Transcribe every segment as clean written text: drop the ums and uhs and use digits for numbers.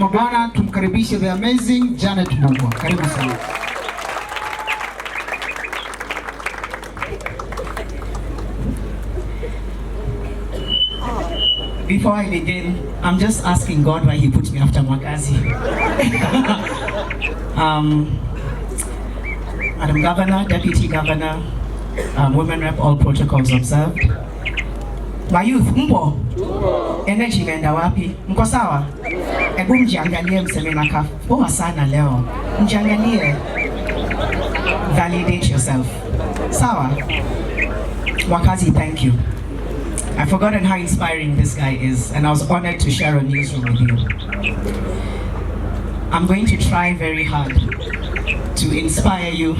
mabwana, tumkaribishe the amazing Janet Mbugua. Karibu sana. Before I begin, I'm just asking God why He put me after Mwakazi. Madam Governor, Deputy Governor, Women Rep, all protocols observed. My youth, mpo? Energy imeenda wapi? Mko sawa? Hebu mjiangalie mseme naka poa sana leo. Mjiangalie. Validate yourself. Sawa? Wakazi, thank you. I've forgotten how inspiring this guy is, and I was honored to share a newsroom with you. I'm going to try very hard to inspire you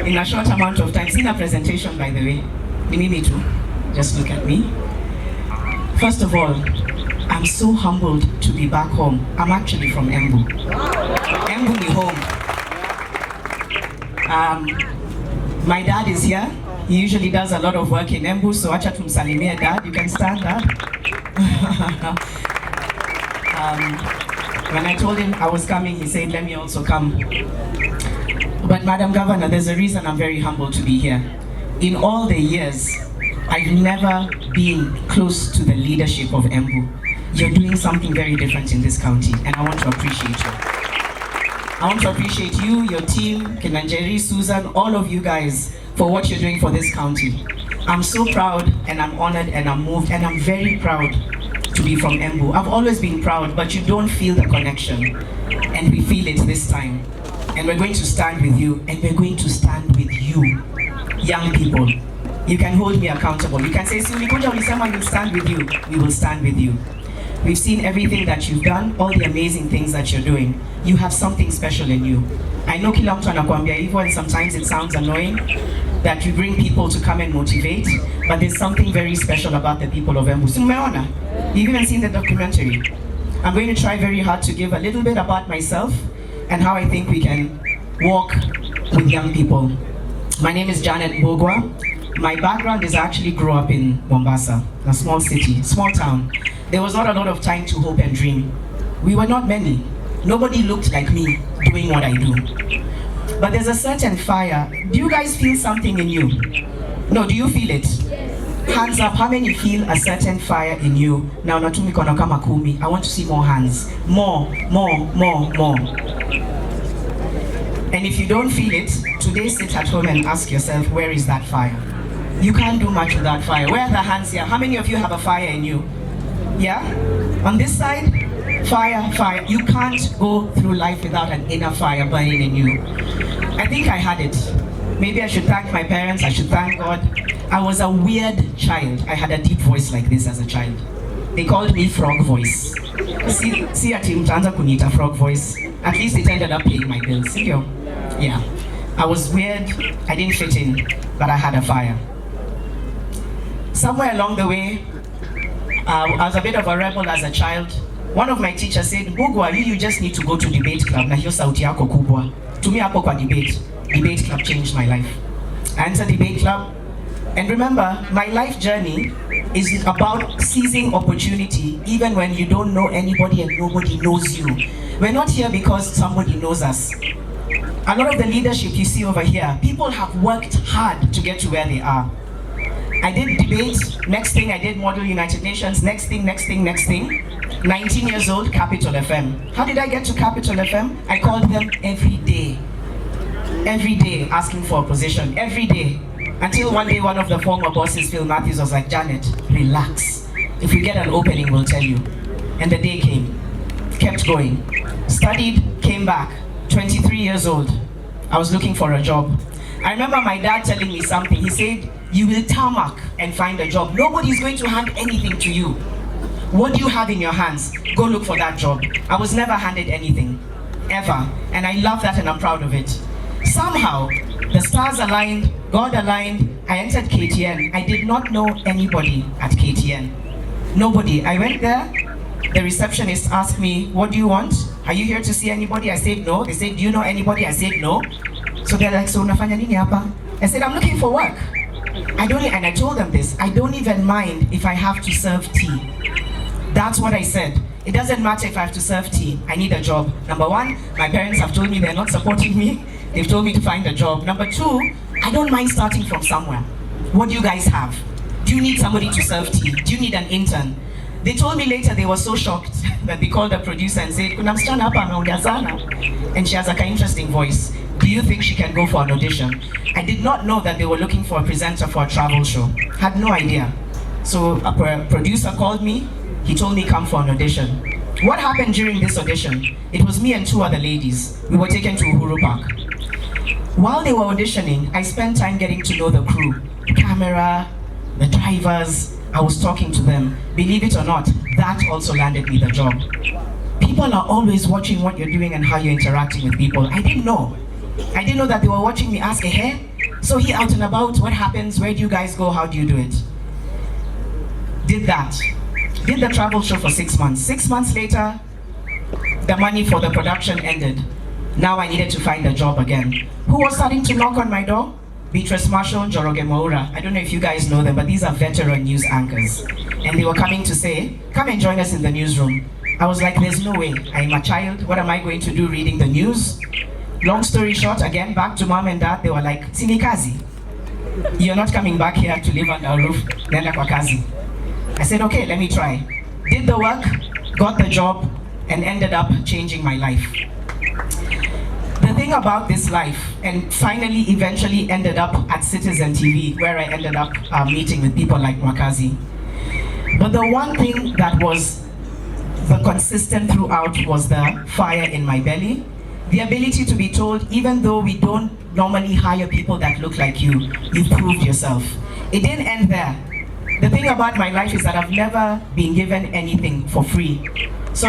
in a short amount of time. See the presentation, by the way. Me too. Just look at me. First of all, I'm so humbled to be back home. I'm actually from Embu. Embu ni home. My dad is here. He usually does a lot of work in Embu, so acha tumsalimie dad. You can stand, Dad. When I told him I was coming, he said, let me also come. But Madam Governor, there's a reason I'm very humbled to be here. In all the years, I've never been close to the leadership of Embu. You're doing something very different in this county, and I want to appreciate you. I want to appreciate you, your team, Kinanjeri, Susan, all of you guys, for what you're doing for this county. I'm so proud, and I'm honored, and I'm moved, and I'm very proud to be from Embu. I've always been proud, but you don't feel the connection, and we feel it this time. And we're going to stand with you, and we're going to stand with you, young people. You can hold me accountable. You can say, Sulikuja ulisema we'll stand with you. We will stand with you. We've seen everything that you've done, all the amazing things that you're doing. You have something special in you. I know kila mtu anakuambia hivyo, and sometimes it sounds annoying that you bring people to come and motivate, but there's something very special about the people of Embu. Sumeona? You've even seen the documentary. I'm going to try very hard to give a little bit about myself and how I think we can walk with young people. My name is Janet Mbugua. My background is I actually grew up in Mombasa, a small city, small town. There was not a lot of time to hope and dream. We were not many. Nobody looked like me doing what I do. But there's a certain fire. Do you guys feel something in you? No, do you feel it? Yes. Hands up, how many feel a certain fire in you? Now, natumi kono kama kumi. I want to see more hands. More. And if you don't feel it, today sit at home and ask yourself, where is that fire? You can't do much without fire. Where are the hands here? How many of you have a fire in you? Yeah? On this side, fire. You can't go through life without an inner fire burning in you. I think I had it. Maybe I should thank my parents, I should thank God. I was a weird child. I had a deep voice like this as a child. They called me frog voice. See ati mtaanza kuniita frog voice. At least it ended up paying my bills. Yeah. I was weird, I didn't fit in, but I had a fire. Somewhere along the way, I was a bit of a rebel as a child. One of my teachers said, Mbugua, you just need to go to debate club. Na hiyo sauti yako kubwa. Tumia hapo kwa debate. Debate club changed my life. I entered debate club. And remember, my life journey is about seizing opportunity even when you don't know anybody and nobody knows you. We're not here because somebody knows us. A lot of the leadership you see over here, people have worked hard to get to where they are. I did debate, next thing I did Model United Nations, next thing. 19 years old, Capital FM. How did I get to Capital FM? I called them every day asking for a position, every day. Until one day one of the former bosses, Phil Matthews, was like, Janet, relax. If we get an opening, we'll tell you. And the day came, kept going. Studied, came back, 23 years old. I was looking for a job. I remember my dad telling me something. He said, you will tarmac and find a job. Nobody's going to hand anything to you. What do you have in your hands? Go look for that job. I was never handed anything, ever. And I love that and I'm proud of it. Somehow, the stars aligned, God aligned, I entered KTN. I did not know anybody at KTN. Nobody. I went there, the receptionist asked me, what do you want? Are you here to see anybody? I said no. They said, do you know anybody? I said no. So they're like, so unafanya nini hapa? I said, I'm looking for work. And I told them this, I don't even mind if I have to serve tea. That's what I said. it doesn't matter if I have to serve tea, I need a job. Number one, my parents have told me they're not supporting me. They've told me to find a job. Number two, I don't mind starting from somewhere. What do you guys have? Do you need somebody to serve tea? Do you need an intern? They told me later they were so shocked that they called the producer and said, "Kuna msichana hapa ameongea sana, and she has a interesting voice. Do you think she can go for an audition?" I did not know that they were looking for a presenter for a travel show. Had no idea. So a producer called me. He told me come for an audition. What happened during this audition? It was me and two other ladies. We were taken to Uhuru Park. While they were auditioning, I spent time getting to know the crew, the camera, the drivers. I was talking to them. Believe it or not, that also landed me the job. People are always watching what you're doing and how you're interacting with people. I didn't know. I didn't know that they were watching me ask, "Hey, so here out and about, what happens? Where do you guys go? How do you do it?" Did that. Did the travel show for 6 months. 6 months later, the money for the production ended. Now I needed to find a job again. Who was starting to knock on my door? Beatrice Marshall, Njoroge Moura. I don't know if you guys know them, but these are veteran news anchors. And they were coming to say, "Come and join us in the newsroom." I was like, there's no way. I'm a child. What am I going to do reading the news? Long story short, again, back to mom and dad, they were like, "Sinikazi, you're not coming back here to live under a roof. Nenda kwa kazi." I said, okay, let me try. Did the work, got the job, and ended up changing my life. The thing about this life, and finally, eventually ended up at Citizen TV, where I ended up meeting with people like Mwakazi. But the one thing that was the consistent throughout was the fire in my belly. The ability to be told, even though we don't normally hire people that look like you, you've proved yourself. It didn't end there. The thing about my life is that I've never been given anything for free. So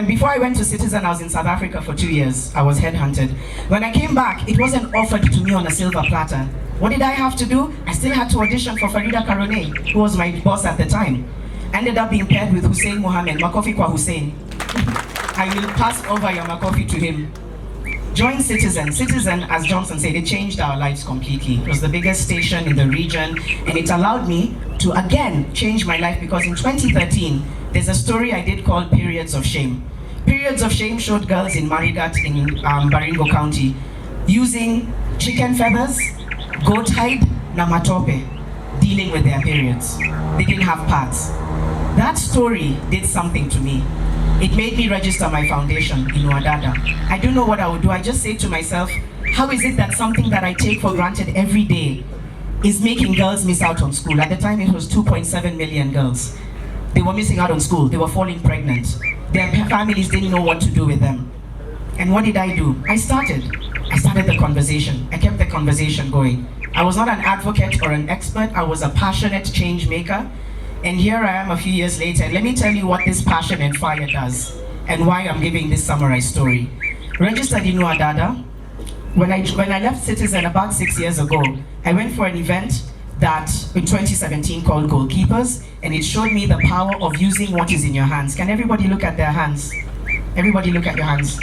before I went to Citizen, I was in South Africa for 2 years. I was headhunted. When I came back, it wasn't offered to me on a silver platter. What did I have to do? I still had to audition for Farida Karone, who was my boss at the time. Ended up being paired with Hussein Mohammed, Makofi kwa Hussein. I will pass over your Makofi to him. Join Citizen. Citizen, as Johnson said, it changed our lives completely. It was the biggest station in the region, and it allowed me to again change my life, because in 2013, there's a story I did called Periods of Shame. Periods of Shame showed girls in Marigat in Baringo County using chicken feathers, goat hide, na matope, dealing with their periods. They didn't have pads. That story did something to me. It made me register my foundation in Wadada. I don't know what I would do. I just say to myself, how is it that something that I take for granted every day is making girls miss out on school? At the time, it was 2.7 million girls. They were missing out on school. They were falling pregnant. Their families didn't know what to do with them. And what did I do? I started the conversation. I kept the conversation going. I was not an advocate or an expert. I was a passionate change maker. And here I am a few years later. And let me tell you what this passion and fire does and why I'm giving this summarized story. Registered in Wadada. When I left Citizen about 6 years ago, I went for an event that in 2017 called Goalkeepers, and it showed me the power of using what is in your hands. Can everybody look at their hands? Everybody look at your hands.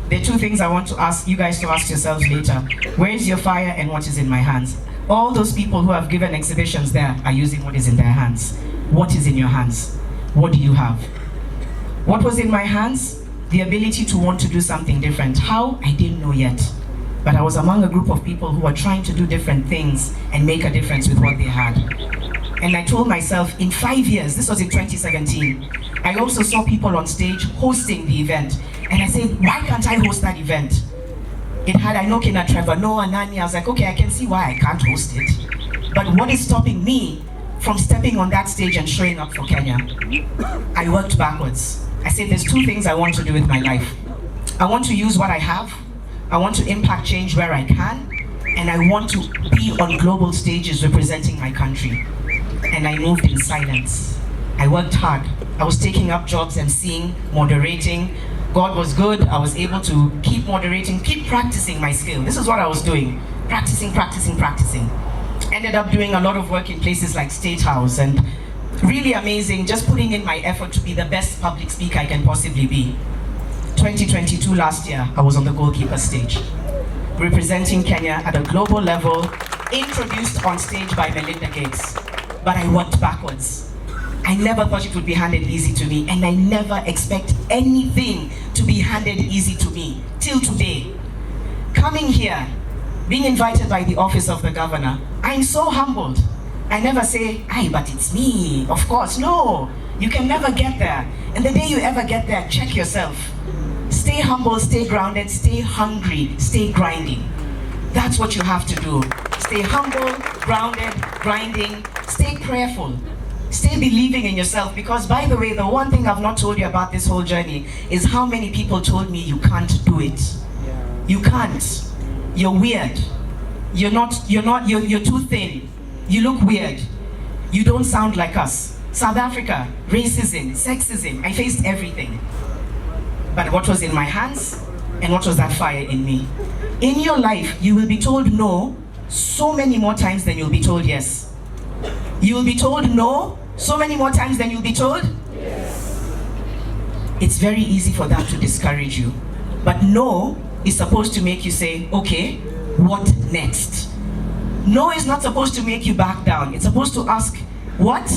There are two things I want to ask you guys to ask yourselves later. Where is your fire and what is in my hands? All those people who have given exhibitions there are using what is in their hands. What is in your hands? What do you have? What was in my hands? The ability to want to do something different. How? I didn't know yet. But I was among a group of people who were trying to do different things and make a difference with what they had. And I told myself, in 5 years, this was in 2017, I also saw people on stage hosting the event. And I said, why can't I host that event? It had Ainokina, Trevor, Noah, Nani. I was like, okay, I can see why I can't host it. But what is stopping me from stepping on that stage and showing up for Kenya? I worked backwards. I said, there's two things I want to do with my life. I want to use what I have. I want to impact change where I can. And I want to be on global stages representing my country. And I moved in silence. I worked hard. I was taking up jobs and seeing, moderating. God was good. I was able to keep moderating, keep practicing my skill. This is what I was doing. Practicing. Ended up doing a lot of work in places like State House, and really amazing, just putting in my effort to be the best public speaker I can possibly be. 2022 last year, I was on the goalkeeper stage, representing Kenya at a global level, introduced on stage by Melinda Gates. But I worked backwards. I never thought it would be handed easy to me, and I never expect anything to be handed easy to me till today. Coming here, being invited by the office of the governor, I'm so humbled. I never say, "Aye, but it's me." Of course, no. You can never get there. And the day you ever get there, check yourself. Stay humble, stay grounded, stay hungry, stay grinding. That's what you have to do. Stay humble, grounded, grinding, stay prayerful. Stay believing in yourself, because by the way, the one thing I've not told you about this whole journey is how many people told me you can't do it. You can't. You're weird. You're too thin. You look weird. You don't sound like us. South Africa, racism, sexism, I faced everything. But what was in my hands and what was that fire in me? In your life, you will be told no so many more times than you'll be told yes. You will be told no so many more times than you'll be told yes. It's very easy for that to discourage you. But no is supposed to make you say, okay, what next? No is not supposed to make you back down. It's supposed to ask, what?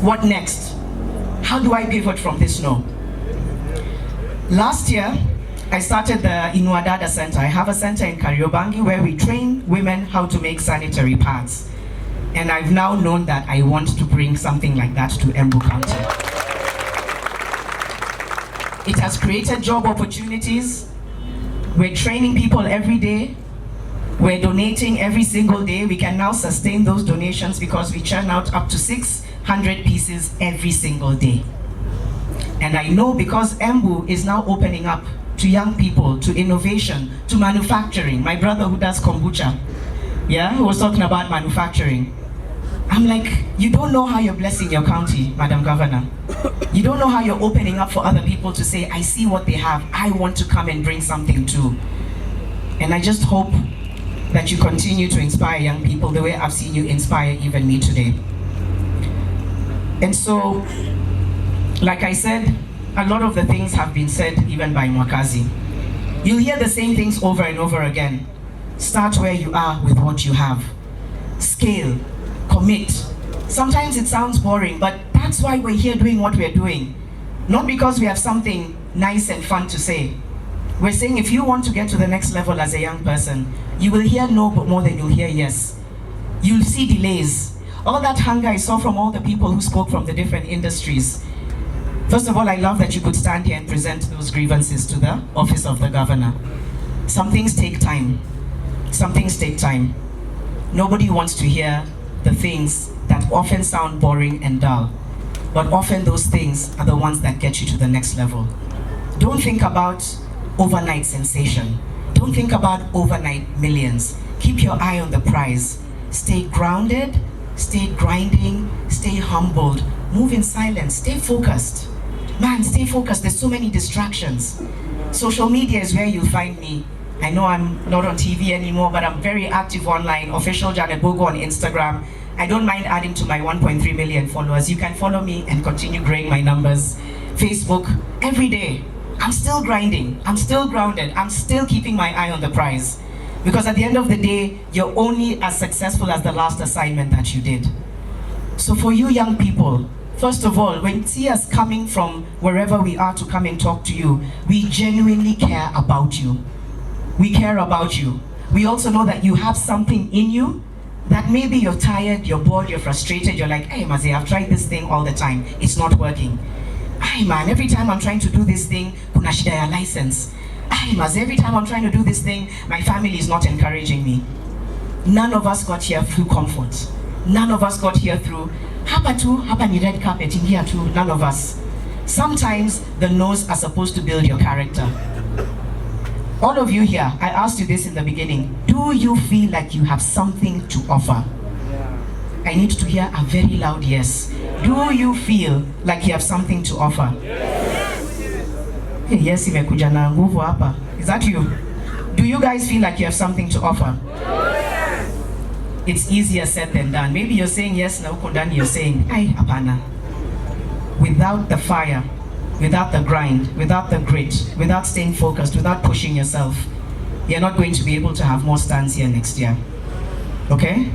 What next? How do I pivot from this no? Last year, I started the Inuadada Center. I have a center in Kariobangi where we train women how to make sanitary pads. And I've now known that I want to bring something like that to Embu County. It has created job opportunities. We're training people every day. We're donating every single day. We can now sustain those donations because we churn out up to 600 pieces every single day. And I know because Embu is now opening up to young people, to innovation, to manufacturing. My brother who does kombucha, who was talking about manufacturing. I'm like, you don't know how you're blessing your county, Madam Governor. You don't know how you're opening up for other people to say, I see what they have, I want to come and bring something too. And I just hope that you continue to inspire young people the way I've seen you inspire even me today. And so, like I said, a lot of the things have been said even by Mwakazi. You'll hear the same things over and over again. Start where you are with what you have. Scale, commit. Sometimes it sounds boring, but that's why we're here doing what we're doing. Not because we have something nice and fun to say. We're saying if you want to get to the next level as a young person, you will hear no more than you'll hear yes. You'll see delays. All that hunger I saw from all the people who spoke from the different industries. First of all, I love that you could stand here and present those grievances to the office of the governor. Some things take time. Some things take time. Nobody wants to hear the things that often sound boring and dull. But often those things are the ones that get you to the next level. Don't think about overnight sensation. Don't think about overnight millions. Keep your eye on the prize. Stay grounded, stay grinding, stay humbled. Move in silence, stay focused. Man, stay focused. There's so many distractions. Social media is where you'll find me. I know I'm not on TV anymore, but I'm very active online. Official Janet Mbugua on Instagram. I don't mind adding to my 1.3 million followers. You can follow me and continue growing my numbers. Facebook, every day. I'm still grinding. I'm still grounded. I'm still keeping my eye on the prize. Because at the end of the day, you're only as successful as the last assignment that you did. So for you young people, first of all, when you see us coming from wherever we are to come and talk to you, we genuinely care about you. We care about you. We also know that you have something in you that maybe you're tired, you're bored, you're frustrated, you're like, hey Mazi, I've tried this thing all the time, it's not working. Hey man, every time I'm trying to do this thing, kuna shida ya license. Hey Mazi, every time I'm trying to do this thing, my family is not encouraging me. None of us got here through comfort. None of us got here through, hapa ni red carpet, in here too, none of us. Sometimes the no's are supposed to build your character. All of you here, I asked you this in the beginning. Do you feel like you have something to offer? I need to hear a very loud yes. Do you feel like you have something to offer? Yes, imekuja na nguvu hapa. Is that you? Do you guys feel like you have something to offer? It's easier said than done. Maybe you're saying yes, na huko ndani you're saying, ay, hapana. Without the fire, without the grind, without the grit, without staying focused, without pushing yourself, you're not going to be able to have more stands here next year. Okay?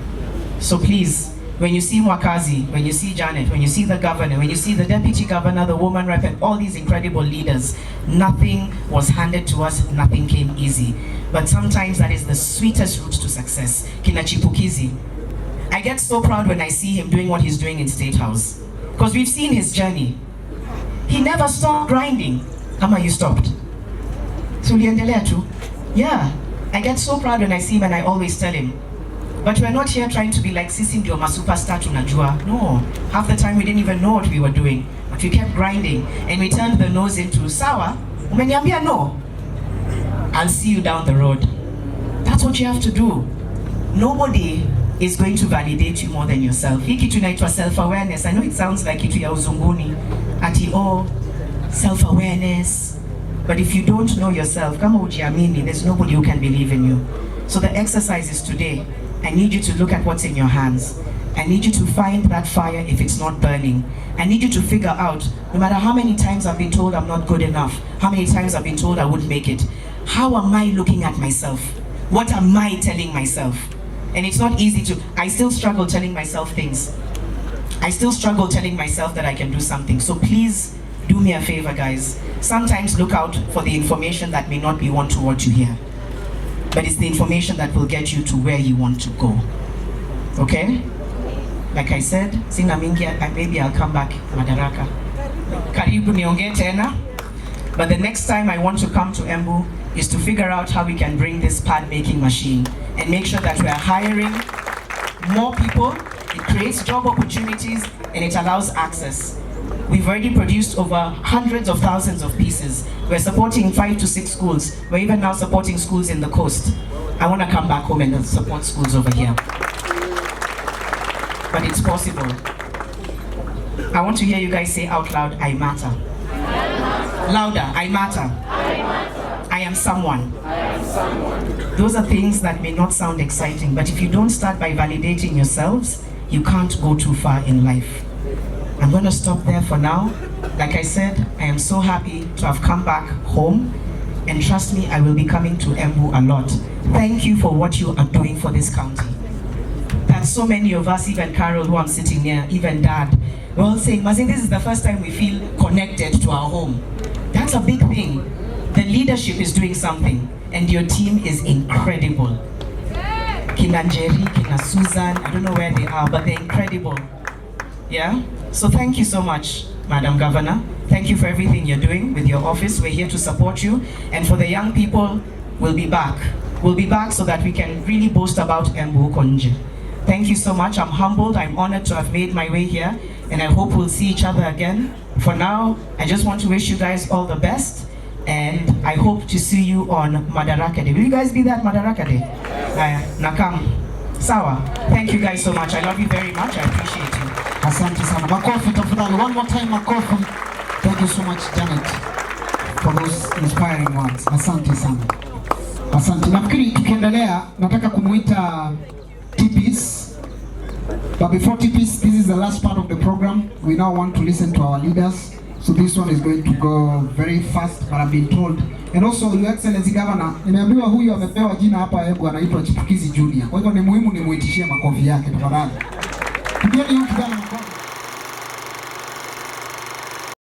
So please, when you see Mwakazi, when you see Janet, when you see the governor, when you see the deputy governor, the woman rep, and all these incredible leaders, nothing was handed to us, nothing came easy. But sometimes that is the sweetest route to success. Kina Chipukizi. I get so proud when I see him doing what he's doing in State House. Because we've seen his journey. He never stopped grinding. Ama, you stopped. So yeah, I get so proud when I see him, and I always tell him, but we're not here trying to be like Sisi ndio ma superstar tunajua. No, half the time we didn't even know what we were doing, but we kept grinding, and we turned the nose into sawa. Umeniambia no, I'll see you down the road. That's what you have to do. Nobody is going to validate you more than yourself. Hii kitu inaitwa self-awareness. I know it sounds like kitu ya uzunguni, ati self-awareness. But if you don't know yourself, kama ujiamini, there's nobody who can believe in you. So the exercise is today. I need you to look at what's in your hands. I need you to find that fire if it's not burning. I need you to figure out, no matter how many times I've been told I'm not good enough, how many times I've been told I wouldn't make it, how am I looking at myself? What am I telling myself? And it's not easy to, I still struggle telling myself things. I still struggle telling myself that I can do something. So please do me a favor, guys. Sometimes look out for the information that may not be one to what you hear. But it's the information that will get you to where you want to go. Okay? Like I said, sina mingi, maybe I'll come back Madaraka. Karibu niongee tena. But the next time I want to come to Embu is to figure out how we can bring this pad making machine and make sure that we are hiring more people. It creates job opportunities and it allows access. We've already produced over hundreds of thousands of pieces. We're supporting 5 to 6 schools. We're even now supporting schools in the coast. I want to come back home and support schools over here. But it's possible. I want to hear you guys say out loud, I matter. I matter. Louder, I matter. I matter. I am someone. I am someone. Those are things that may not sound exciting, but if you don't start by validating yourselves, you can't go too far in life. I'm going to stop there for now. Like I said, I am so happy to have come back home. And trust me, I will be coming to Embu a lot. Thank you for what you are doing for this county. That so many of us, even Carol who I'm sitting near, even Dad, we're all saying, Mazin, this is the first time we feel connected to our home. That's a big thing. The leadership is doing something and your team is incredible. Kina Jerry, Kina Susan, I don't know where they are, but they're incredible. Yeah? So thank you so much, Madam Governor. Thank you for everything you're doing with your office. We're here to support you. And for the young people, we'll be back. We'll be back so that we can really boast about Embu Konje. Thank you so much. I'm humbled. I'm honored to have made my way here. And I hope we'll see each other again. For now, I just want to wish you guys all the best. And I hope to see you on Madaraka Day. Will you guys be there at Madaraka Day? Nakam. Sawa. Thank you guys so much. I love you very much. I appreciate you. Asante sana. Makofi tafadhali. One more time makofi. Thank you so much, Janet, for those inspiring words. Asante sana. Asante. Nafikiri tukiendelea, nataka kumuita TPs. But before TPs, this is the last part of the program. We now want to listen to our leaders. So this one is going to go very fast, but I've been told. And also, Your Excellency Governor, nimeambiwa huyu amepewa jina hapa Embu anaitwa Chipukizi Junior. Kwa hivyo ni muhimu nimuitishie makofi yake tafadhali. Tupeni huyu kijana